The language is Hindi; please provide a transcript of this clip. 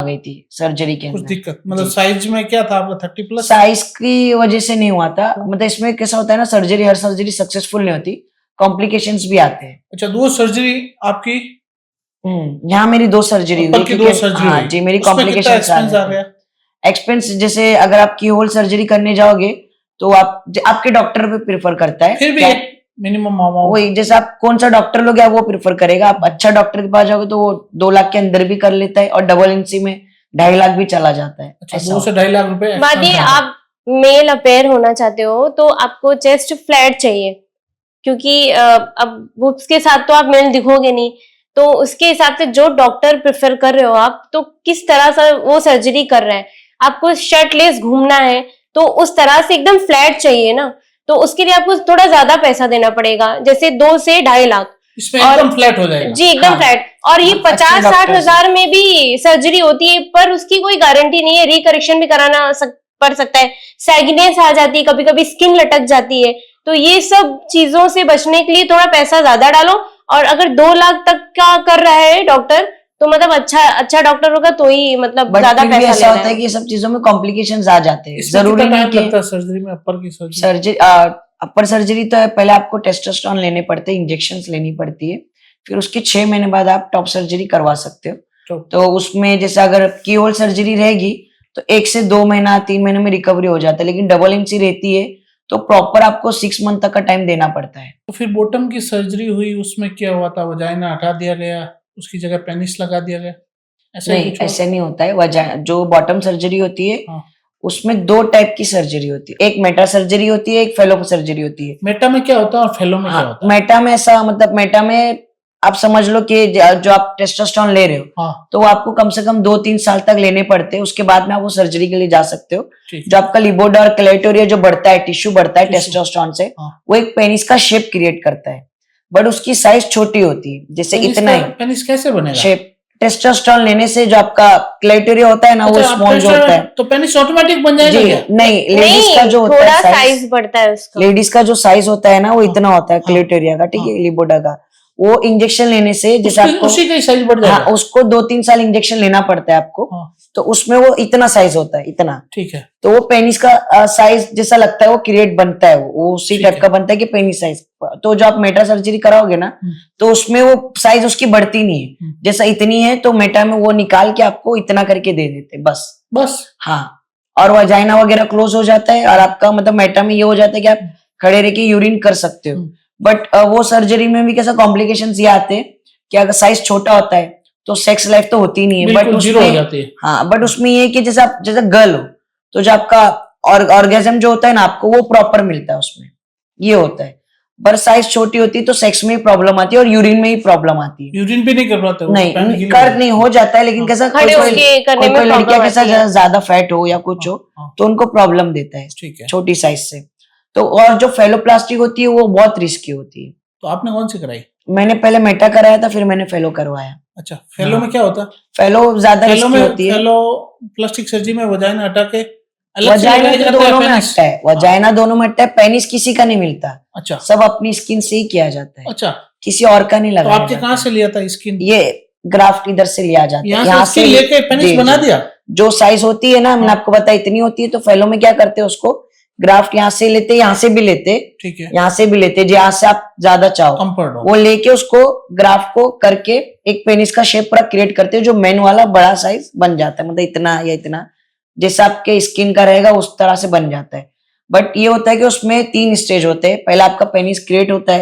गई थी सर्जरी के कुछ अंदर। दिक्कत मतलब साइज में क्या था आपका 30+? साइज की वजह से नहीं हुआ था, मतलब इसमें कैसा होता है ना, सर्जरी हर सर्जरी सक्सेसफुल नहीं होती, कॉम्प्लिकेशंस भी आते हैं। अच्छा, 2 सर्जरी आपकी? यहाँ मेरी 2 सर्जरी हुई की 2 सर्जरी हाँ जी, मेरी कॉम्प्लिकेशन कॉम्प्लिकेशंस आ गया। एक्सपेंस जैसे अगर आप की होल सर्जरी करने जाओगे तो आपके डॉक्टर पे प्रेफर करता है, फिर भी एक मिनिमम अमाउंट वही, जैसे आप कौन सा डॉक्टर लोगे आप वो प्रेफर करेगा। आप अच्छा डॉक्टर के पास जाओगे तो वो 2 लाख के अंदर भी कर लेता है, और डबल इंसी में 2.5 लाख भी चला जाता है। अच्छा, 2 से 2.5 लाख रुपए। मानिए आप मेल अपेयर होना चाहते हो तो आपको चेस्ट फ्लैट चाहिए, क्योंकि अब उसके साथ तो आप मेल दिखोगे नहीं, तो उसके हिसाब से जो डॉक्टर प्रेफर कर रहे हो आप, तो किस तरह से वो सर्जरी कर रहे हैं। आपको शर्टलेस घूमना है तो उस तरह से एकदम फ्लैट चाहिए ना, तो उसके लिए आपको थोड़ा ज्यादा पैसा देना पड़ेगा, जैसे 2 से 2.5 लाख। इसमें एकदम फ्लैट हो जाएगा जी, एकदम फ्लैट। और ये 50-60 हजार में भी सर्जरी होती है, पर उसकी कोई गारंटी नहीं है, रिकरेक्शन भी कराना पड़ सकता है, सैगिनेस आ जाती है, कभी कभी स्किन लटक जाती है। तो ये सब चीजों से बचने के लिए थोड़ा पैसा ज्यादा डालो, और अगर 2 लाख तक का कर रहा है डॉक्टर तो मतलब अच्छा डॉक्टर होगा तो ही मतलब ज्यादा पैसा ऐसा होता है कि ये सब चीजों में कॉम्प्लिकेशंस आ जाते हैं। जरूरी नहीं कि सर्जरी में अपर सर्जरी तो है, पहले आपको टेस्टोस्टेरोन लेने पड़ते हैं, इंजेक्शंस लेनी पड़ती है, फिर उसके 6 महीने बाद आप टॉप सर्जरी करवा सकते हो। तो उसमें जैसे अगर की होल सर्जरी रहेगी तो 1 से 2 महीना 3 महीने में रिकवरी हो जाता है, लेकिन डबल इंसी रहती है तो प्रॉपर आपको 6 मंथ तक का टाइम देना पड़ता है। तो फिर बॉटम की सर्जरी हुई, उसमें क्या हुआ था? वजाइना हटा दिया गया, उसकी जगह पेनिस लगा दिया गया? नहीं, ऐसे नहीं होता है। जो बॉटम सर्जरी होती है उसमें 2 टाइप की सर्जरी होती है, एक मेटा सर्जरी होती है, एक फेलो सर्जरी होती है। मेटा में क्या होता है और फेलो में क्या होता है? मेटा में ऐसा मतलब, मेटा में आप समझ लो कि जो आप टेस्टोस्टेरोन ले रहे हो तो वो आपको कम से कम 2-3 साल तक लेने पड़ते हैं, उसके बाद में आप वो सर्जरी के लिए जा सकते हो। जो आपका लिबिडो और क्लेटोरिया जो बढ़ता है, टिश्यू बढ़ता है टेस्टोस्टेरोन से, वो एक पेनिस का शेप क्रिएट करता है, बट उसकी साइज छोटी होती है, जैसे इतना ही। पेनिस कैसे बनेगा? शेप टेस्टोस्टेरोन लेने से जो आपका क्लेटोरिया होता है ना, वो स्मॉल जो होता है, तो पेनिस ऑटोमेटिक बन जाएगा क्या? नहीं, लेडीज का जो होता है साइज बढ़ता है उसका। लेडीज का जो साइज होता है ना वो इतना होता है क्लेटोरिया का, ठीक है, लिबिडो का। वो इंजेक्शन लेने से जैसे आपको उसी का साइज बढ़ जाएगा। उसको 2-3 साल इंजेक्शन लेना पड़ता है आपको, तो उसमें वो इतना साइज होता है, इतना, ठीक है। तो वो पेनिस का साइज जैसा लगता है वो क्रिएट बनता है, वो उसी टाइप का बनता है कि पेनिस साइज। तो जो आप मेटा सर्जरी कराओगे ना तो उसमें वो साइज उसकी बढ़ती नहीं है, जैसा इतनी है तो मेटा में वो निकाल के आपको इतना करके दे देते, बस। हाँ, और वजाइना वगैरह क्लोज हो जाता है, और आपका मतलब मेटा में ये हो जाता है कि आप खड़े रह के यूरिन कर सकते हो। बट वो सर्जरी में भी कैसा कॉम्प्लिकेशंस ये आते हैं कि अगर साइज छोटा होता है तो सेक्स लाइफ तो होती नहीं है, बट जीरो हो जाती है। हाँ, बट उसमें ये कि जैसे गर्ल हो तो जो आपका ऑर्गेजम जो होता है ना आपको वो प्रॉपर मिलता है उसमें, ये होता है। पर साइज छोटी होती है तो सेक्स में ही प्रॉब्लम आती है, और यूरिन में ही प्रॉब्लम आती है। यूरिन भी नहीं कर पाते? नहीं हो जाता है, लेकिन कैसा कोई लड़कियां कैसा ज्यादा फैट हो या कुछ हो तो उनको प्रॉब्लम देता है, छोटी साइज से। तो और जो फेलोप्लास्टी होती है वो बहुत रिस्की होती है। तो आपने कौन सी कराई? मैंने पहले मेटा कराया था, फिर मैंने फेलो करवाया। अच्छा, फेलो में क्या होता है? फेलो ज्यादा रिस्की होती है। फेलो प्लास्टिक सर्जरी में वजाइना हटा के वजाइना दोनों में हटता है, वजाइना दोनों में हटता है, पेनिस किसी का नहीं मिलता। अच्छा, सब अपनी स्किन से ही किया जाता है। अच्छा, किसी और का नहीं लगा। तो आपने कहाँ से लिया था स्किन? ये ग्राफ्ट इधर से लिया जाता है, यहाँ से लेके पेनिस बना दिया। जो साइज होती है ना, मैंने आपको बताया इतनी होती है, तो फेलो में क्या करते हैं उसको ग्राफ्ट यहाँ से लेते, यहाँ से भी लेते, ठीक है, यहाँ से भी लेते, जहाँ से आप ज्यादा चाहो वो लेके उसको ग्राफ्ट को करके एक पेनिस का शेप पूरा क्रिएट करते हैं, जो मेन वाला बड़ा साइज बन जाता है, मतलब इतना या इतना जैसा आपके स्किन का रहेगा उस तरह से बन जाता है। बट ये होता है कि उसमें 3 स्टेज होते हैं। पहला आपका पेनिस क्रिएट होता है,